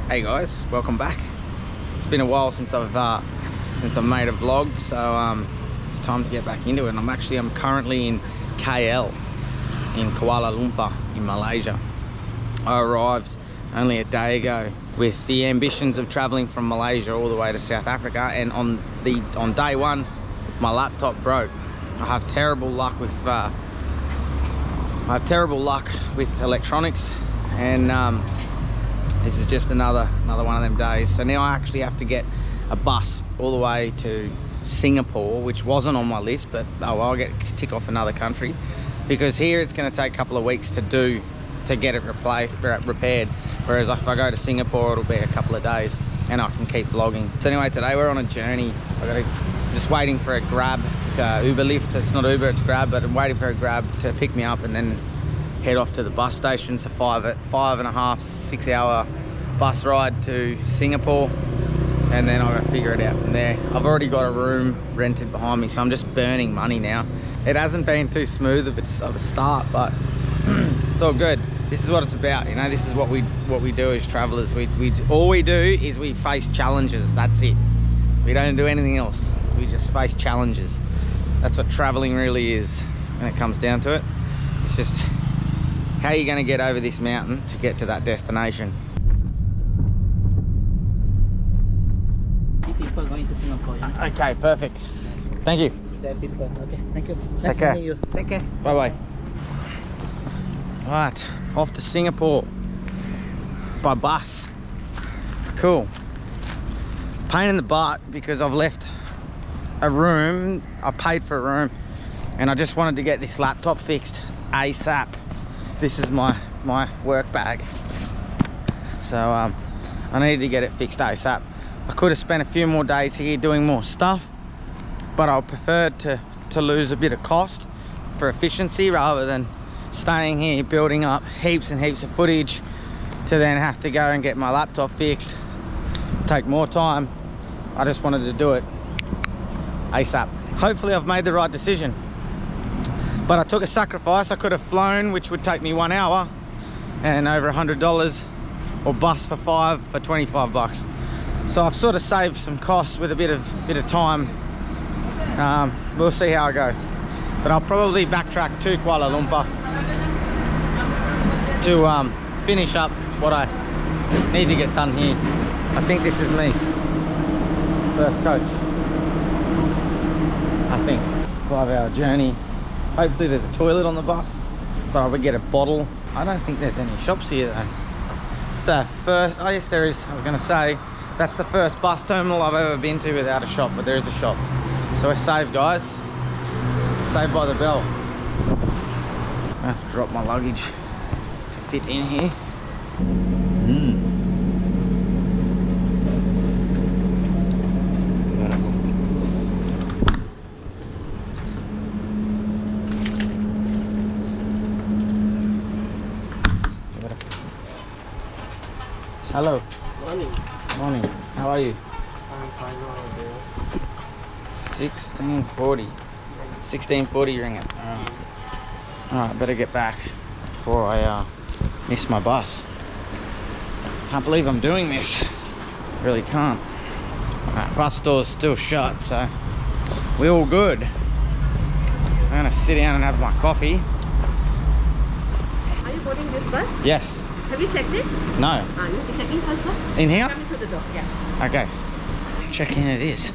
Hey guys, welcome back. It's been a while since I've made a vlog, so it's time to get back into it. And I'm currently in KL, in Kuala Lumpur, in Malaysia. I arrived only a day ago with the ambitions of traveling from Malaysia all the way to South Africa, and on day one, my laptop broke. I have terrible luck with electronics, and this is just another one of them days. So now I actually have to get a bus all the way to Singapore, which wasn't on my list, but I'll tick off another country, because here it's going to take a couple of weeks to get it repaired, whereas if I go to Singapore it'll be a couple of days and I can keep vlogging. So anyway, today we're on a journey. Just waiting for a Grab, Uber lift. It's not Uber, it's Grab, but I'm waiting for a Grab to pick me up and then head off to the bus station. It's a 5.5, 6 hour bus ride to Singapore, and then I've got to figure it out from there. I've already got a room rented behind me, so I'm just burning money now. It hasn't been too smooth of a start, but it's all good. This is what it's about, you know. This is what we do as travelers. All we do is we face challenges. That's it. We don't do anything else. We just face challenges. That's what traveling really is when it comes down to it. It's just how you're going to get over this mountain to get to that destination. People going to Singapore. Okay, perfect. Thank you. There are people. Okay, thank you. Take care. Nice to meet you. Take care. Bye bye. Right, off to Singapore by bus. Cool. Pain in the butt because I've left a room. I paid for a room and I just wanted to get this laptop fixed ASAP. This is my work bag, so I needed to get it fixed ASAP. I could have spent a few more days here doing more stuff, but I preferred to lose a bit of cost for efficiency rather than staying here building up heaps and heaps of footage to then have to go and get my laptop fixed, take more time. I just wanted to do it ASAP. Hopefully I've made the right decision, but I took a sacrifice. I could have flown, which would take me 1 hour and over $100, or bus for 5 for 25 bucks. So I've sort of saved some costs with a bit of time. We'll see how I go, but I'll probably backtrack to Kuala Lumpur to finish up what I need to get done here. I think this is me, first coach. I think 5-hour journey. Hopefully there's a toilet on the bus, but I would get a bottle. I don't think there's any shops here though. It's the first, oh yes there is, I was gonna say, that's the first bus terminal I've ever been to without a shop, but there is a shop. So we're saved, guys. Saved by the bell. I have to drop my luggage to fit in here. Hello. Morning. Morning. How are you? I'm fine. How are you? 1640. 1640 ringgit. Alright, better get back before I miss my bus. Can't believe I'm doing this. Really can't. Bus door's still shut, so we're all good. I'm gonna sit down and have my coffee. Are you boarding this bus? Yes. Have you checked it? No. You need to check in first, sir. In here? Coming through the door, yeah. Okay. Check in it is.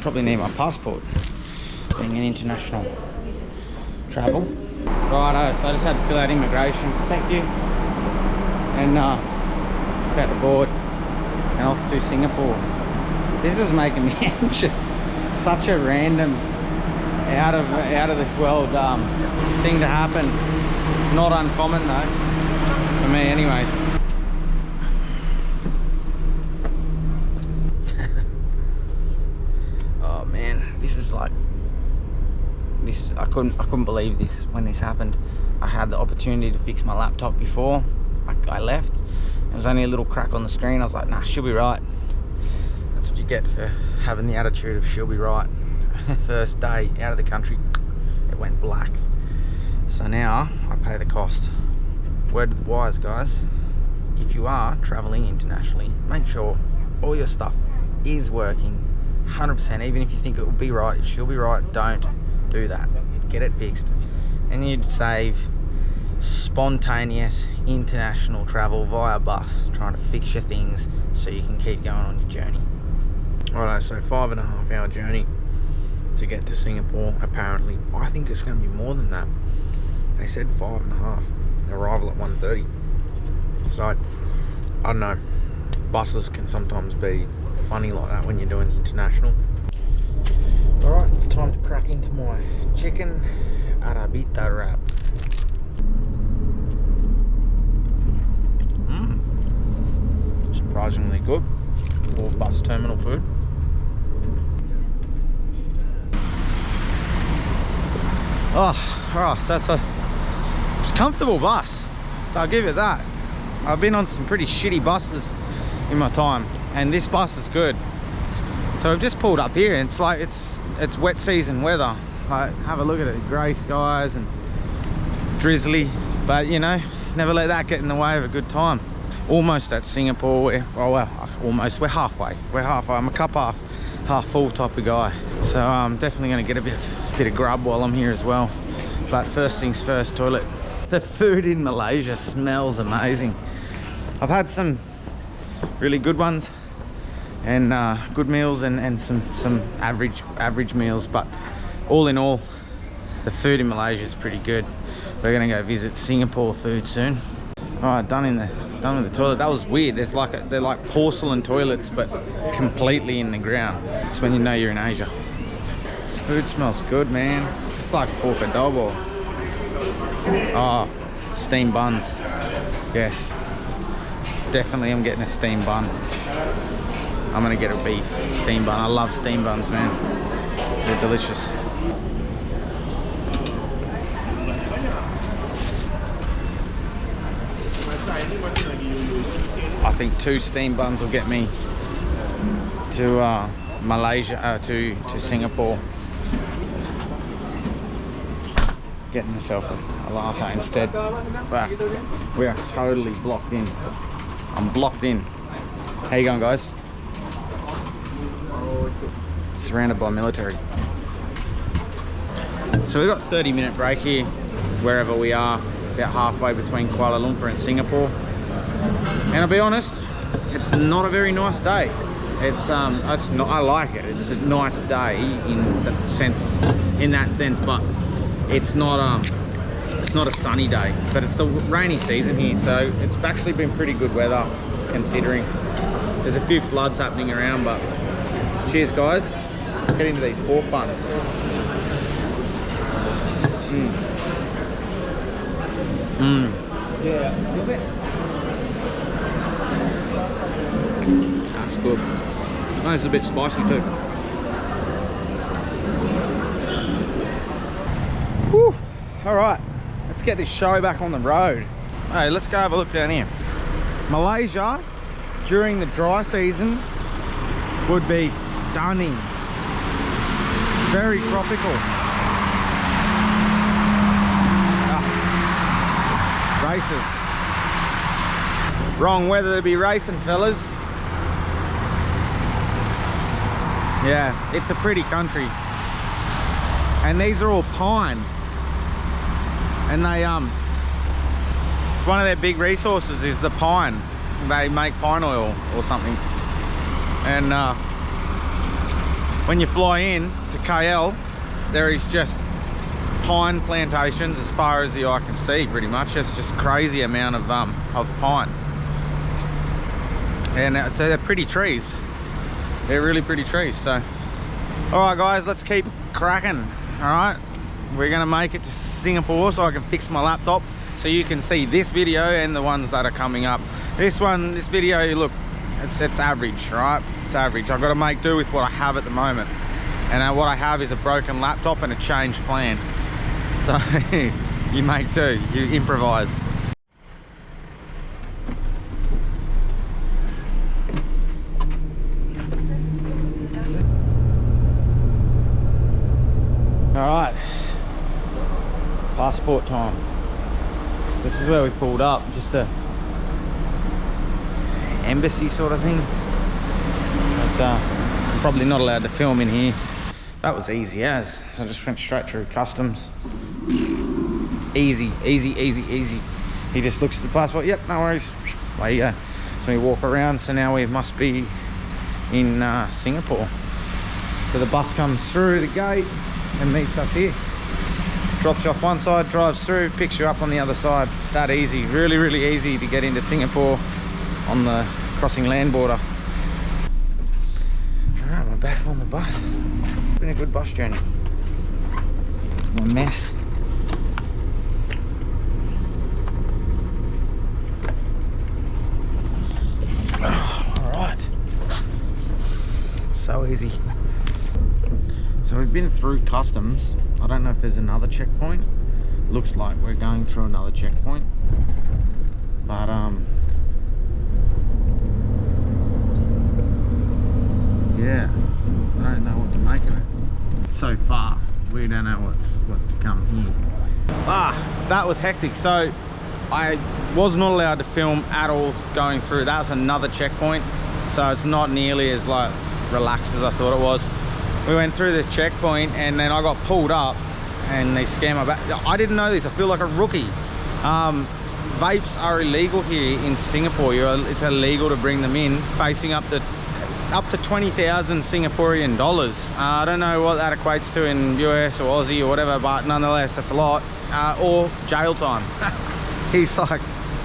Probably need my passport, being an international travel. Righto, so I just had to fill out immigration. Thank you. And about to board and off to Singapore. This is making me anxious. Such a random, out of this world thing to happen. Not uncommon though. For me anyways. Oh man, this is like this. I couldn't believe this when this happened. I had the opportunity to fix my laptop before I left. There was only a little crack on the screen. I was like, nah, she'll be right. That's what you get for having the attitude of she'll be right. First day out of the country, it went black. So now I pay the cost. Word to the wise, guys. if you are traveling internationally, make sure all your stuff is working 100%. Even if you think it will be right, it should be right, don't do that. Get it fixed. And you'd save spontaneous international travel via bus, trying to fix your things so you can keep going on your journey. Alright, so 5.5 hour journey to get to Singapore. Apparently, I think it's going to be more than that. They said 5.5. Arrival at 1:30. So I don't know. Buses can sometimes be funny like that when you're doing international. Alright, it's time to crack into my chicken arrabita wrap. Surprisingly good for bus terminal food. Oh, so it's a comfortable bus. I'll give it that. I've been on some pretty shitty buses in my time, and this bus is good. So we've just pulled up here, and it's like it's wet season weather. Like, have a look at it, grey skies and drizzly, but you know, never let that get in the way of a good time. Almost at Singapore. Well, almost. We're halfway. I'm a cup half full type of guy. So I'm definitely going to get a bit of grub while I'm here as well. But first things first, toilet. The food in Malaysia smells amazing. I've had some really good ones and good meals and some average meals, but all in all, the food in Malaysia is pretty good. We're going to go visit Singapore food soon. All right, done with the toilet. That was weird. They're like porcelain toilets, but completely in the ground. That's when you know you're in Asia. This food smells good, man. It's like pork adobo. Oh, steamed buns. Yes, definitely I'm getting a steamed bun. I'm gonna get a beef steamed bun. I love steamed buns, man. They're delicious. I think 2 steamed buns will get me to Malaysia, to Singapore. Getting myself a latte instead. But we are totally blocked in. I'm blocked in. How you going, guys? Surrounded by military. So we've got a 30-minute break here, wherever we are, about halfway between Kuala Lumpur and Singapore. And I'll be honest, it's not a very nice day. It's not. I like it. It's a nice day in that sense, but it's not a sunny day. But it's the rainy season here, so it's actually been pretty good weather considering. There's a few floods happening around, but cheers, guys. Let's get into these pork buns. Yeah, a little bit. That's good. Oh, it's a bit spicy too. Whew. All right, let's get this show back on the road. Hey, let's go have a look down here. Malaysia during the dry season would be stunning. Very tropical. Races. Wrong weather to be racing, fellas. Yeah, it's a pretty country. And these are all pine. And they it's one of their big resources is the pine. They make pine oil or something. And when you fly in to KL, there is just pine plantations as far as the eye can see, pretty much. It's just crazy amount of pine. And so they're pretty trees. They're really pretty trees. So all right, guys, let's keep cracking. All right, we're gonna make it to Singapore so I can fix my laptop so you can see this video and the ones that are coming up. This video, look, it's average, right? It's average. I've got to make do with what I have at the moment, and what I have is a broken laptop and a changed plan. So you make do, you improvise. All right, passport time. So this is where we pulled up, just to embassy sort of thing. But I'm probably not allowed to film in here. That was easy as. So I just went straight through customs. Easy, easy, easy, easy. He just looks at the passport. Yep, no worries. Away you go. So we walk around. So now we must be in Singapore. So the bus comes through the gate and meets us here. Drops you off one side, drives through, picks you up on the other side. That easy. Really, really easy to get into Singapore on the crossing land border. Alright, we're back on the bus. Been a good bus journey. It's a mess. Alright. So easy. So we've been through customs. I don't know if there's another checkpoint. Looks like we're going through another checkpoint. But yeah, I don't know what to make of it. So far, we don't know what's to come here. That was hectic. So I was not allowed to film at all going through. That's another checkpoint. So it's not nearly as like relaxed as I thought it was. We went through this checkpoint and then I got pulled up and they scanned my back. I didn't know this. I feel like a rookie. Vapes are illegal here in Singapore. It's illegal to bring them in, facing up to 20,000 Singaporean dollars. I don't know what that equates to in US or Aussie or whatever, but nonetheless, that's a lot. Or jail time. He's like,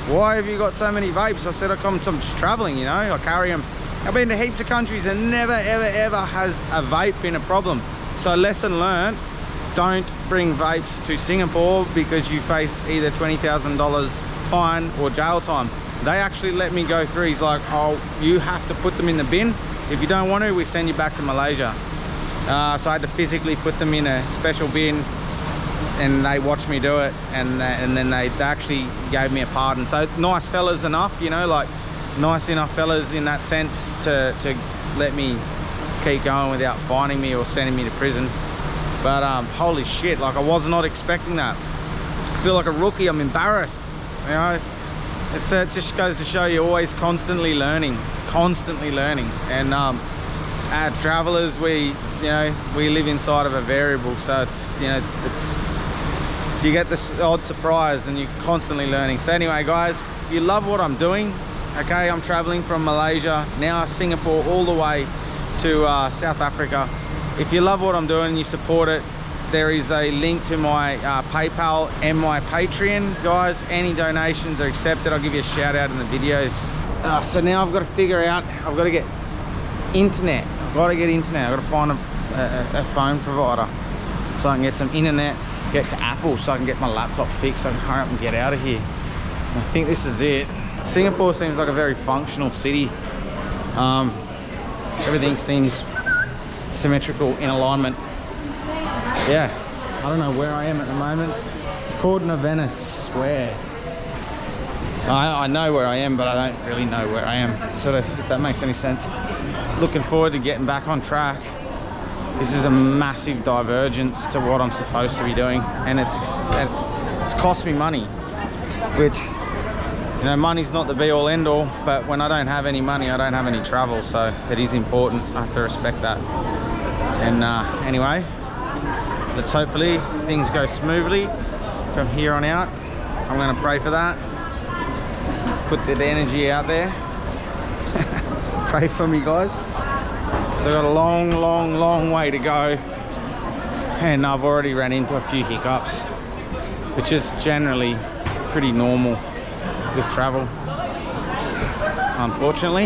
why have you got so many vapes? I said, I'm just traveling, you know, I carry them. I've been to heaps of countries and never, ever, ever has a vape been a problem. So lesson learned, don't bring vapes to Singapore because you face either $20,000 fine or jail time. They actually let me go through. He's like, oh, you have to put them in the bin. If you don't want to, we send you back to Malaysia. So I had to physically put them in a special bin and they watched me do it. And then they actually gave me a pardon. So nice fellas enough, you know, like nice enough fellas in that sense to let me keep going without fining me or sending me to prison. But holy shit, like I was not expecting that. I feel like a rookie. I'm embarrassed, you know. It just goes to show you always constantly learning. And as travelers, we live inside of a variable, so it's, you know, you get this odd surprise and you're constantly learning. So anyway guys, if you love what I'm doing, okay, I'm traveling from Malaysia, now Singapore, all the way to South Africa. If you love what I'm doing and you support it, there is a link to my PayPal and my Patreon. Guys, any donations are accepted. I'll give you a shout out in the videos. So now I've got to figure out, I've got to get internet. I've got to find a phone provider so I can get some internet, get to Apple so I can get my laptop fixed so I can hurry up and get out of here. I think this is it. Singapore seems like a very functional city. Everything seems symmetrical, in alignment. Yeah, I don't know where I am at the moment. It's called Novena Square. So I know where I am, but I don't really know where I am, sort of, if that makes any sense. Looking forward to getting back on track. This is a massive divergence to what I'm supposed to be doing, and it's cost me money, which, you know, money's not the be-all end-all, but when I don't have any money, I don't have any travel, so it is important. I have to respect that. And anyway, let's hopefully things go smoothly from here on out. I'm going to pray for that. Put that energy out there. Pray for me, guys. So I've got a long way to go. And I've already ran into a few hiccups, which is generally pretty normal with travel, unfortunately.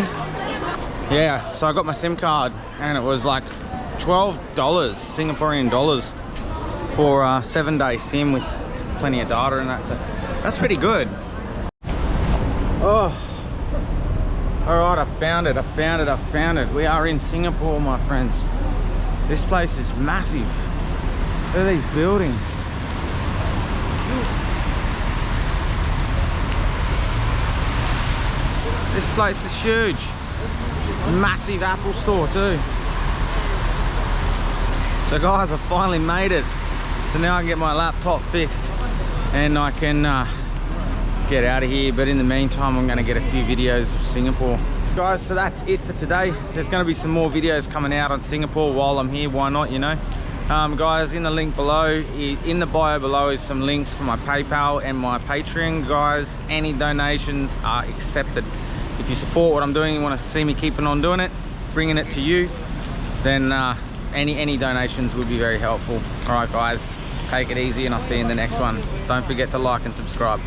Yeah, so I got my SIM card and it was like $12 Singaporean dollars for a 7-day SIM with plenty of data, and that's pretty good. Oh, all right, I found it. We are in Singapore, my friends. This place is massive. Look at these buildings. This place is huge. Massive Apple store too. So guys, I finally made it. So now I can get my laptop fixed and I can get out of here. But in the meantime, I'm going to get a few videos of Singapore. Guys, so that's it for today. There's going to be some more videos coming out on Singapore while I'm here. Why not, you know? Guys, in the link below, in the bio below is some links for my PayPal and my Patreon. Guys, any donations are accepted. If you support what I'm doing, you want to see me keeping on doing it, bringing it to you, then any donations would be very helpful. All right, guys, take it easy, and I'll see you in the next one. Don't forget to like and subscribe.